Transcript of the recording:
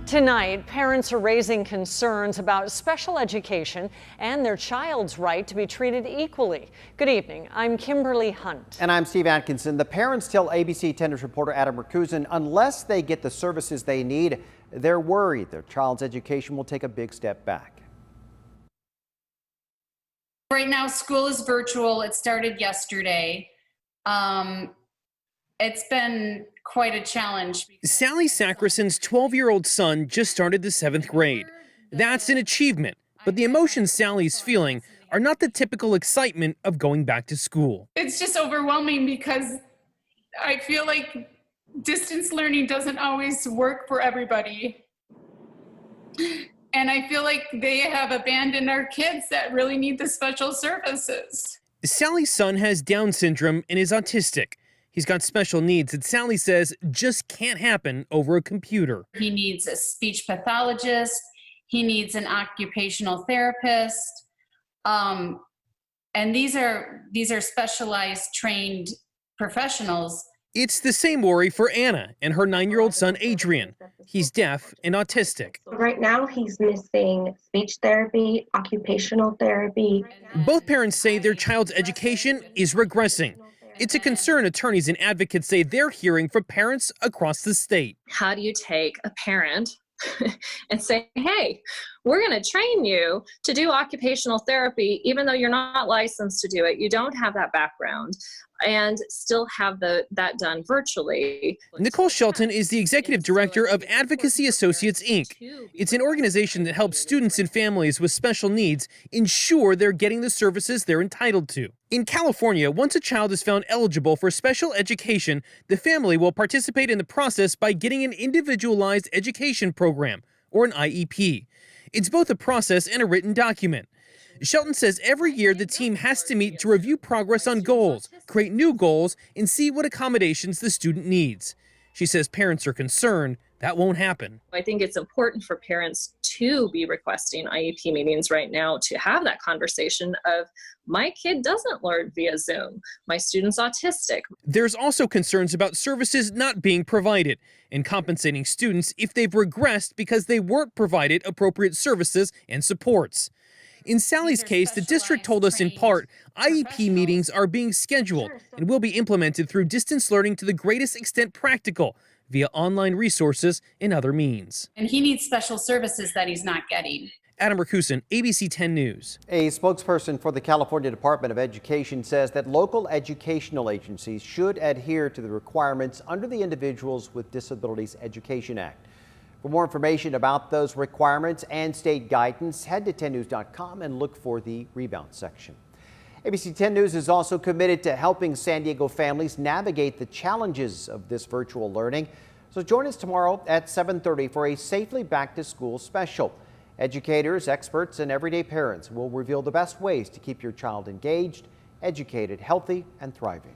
Tonight, parents are raising concerns about special education and their child's right to be treated equally. Good evening. I'm Kimberly Hunt. And I'm Steve Atkinson. The parents tell ABC 10 News reporter Adam Rakusan unless they get the services they need, they're worried their child's education will take a big step back. Right now, school is virtual. It started yesterday. It's been quite a challenge. Sally SACHRISON's 12-year-old son just started the 7th grade. That's an achievement, but the emotions Sally's feeling are not the typical excitement of going back to school. It's just overwhelming because I feel like distance learning doesn't always work for everybody. And I feel like they have abandoned our kids that really need the special services. Sally's son has Down syndrome and is autistic. He's got special needs that Sally says just can't happen over a computer. He needs a speech pathologist. He needs an occupational therapist. And these are specialized trained professionals. It's the same worry for Anna and her 9-year-old son, Adrian. He's deaf and autistic. Right now, he's missing speech therapy, occupational therapy. Both parents say their child's education is regressing. It's a concern attorneys and advocates say they're hearing from parents across the state. How do you take a parent and say, hey, we're going to train you to do occupational therapy, even though you're not licensed to do it, you don't have that background, and still have that done virtually. NICOLE Shelton is the executive director of Advocacy Associates, Inc. It's an organization that helps students and families with special needs ensure they're getting the services they're entitled to. In California, once a child is found eligible for special education, the family will participate in the process by getting an individualized education program, or an IEP. It's both a process and a written document. Shelton says every year the team has to meet to review progress on goals, create new goals, and see what accommodations the student needs. She says parents are concerned that won't happen. I think it's important for parents to be requesting IEP meetings right now to have that conversation of, my kid doesn't learn via Zoom, my student's autistic. There's also concerns about services not being provided and compensating students if they've regressed because they weren't provided appropriate services and supports. In Sally's case, the district told us in part, IEP meetings are being scheduled and will be implemented through distance learning to the greatest extent practical via online resources and other means. And he needs special services that he's not getting. Adam Rakusan, ABC 10 News. A spokesperson for the California Department of Education says that local educational agencies should adhere to the requirements under the Individuals with Disabilities Education Act. For more information about those requirements and state guidance, head to 10news.com and look for the Rebound section. ABC 10 News is also committed to helping San Diego families navigate the challenges of this virtual learning. So join us tomorrow at 7:30 for a Safely Back to School special. Educators, experts, and everyday parents will reveal the best ways to keep your child engaged, educated, healthy, and thriving.